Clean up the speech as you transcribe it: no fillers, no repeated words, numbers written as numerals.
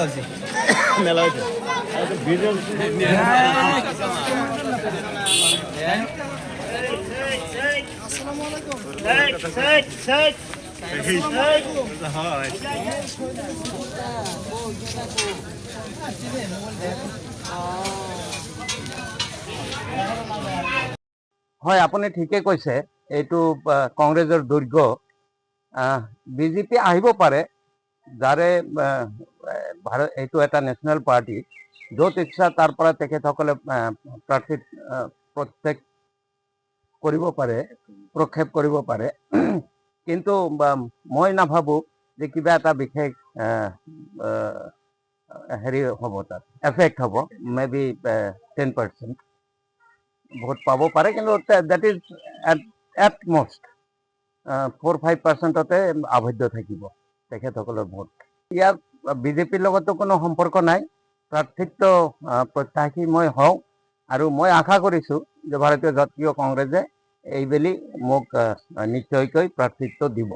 হয়েছে মেলা হয়েছে হয় আপুনি ঠিকে কৈছে এইটো কংগ্ৰেছৰ দুৰ্গ বিজেপি আহিব পাৰে যাৰে ভাৰত এইটো এটা নেশ্যনেল পাৰ্টি য'ত ইচ্ছা তাৰ পৰা তেখেতসকলে প্ৰাৰ্থী প্ৰক্ষেপ কৰিব পাৰে কিন্তু মই নাভাবোঁ যে কিবা এটা বিশেষ হেৰি হ'ব তাত এফেক্ট হ'ব মে বি 10% ভোট পাব পাৰে কিন্তু দেট ইজ এট মষ্ট 4-5%তে আবদ্ধ থাকিব তেখেতসকলৰ ভোট ইয়াৰ বিজেপিৰ লগতো কোনো সম্পৰ্ক নাই প্ৰাৰ্থিত্ব প্ৰত্যাশী মই হওঁ আৰু মই আশা কৰিছোঁ যে ভাৰতীয় জাতীয় কংগ্ৰেছে এইবেলি মোক নিশ্চয়কৈ প্ৰাৰ্থিত্ব দিব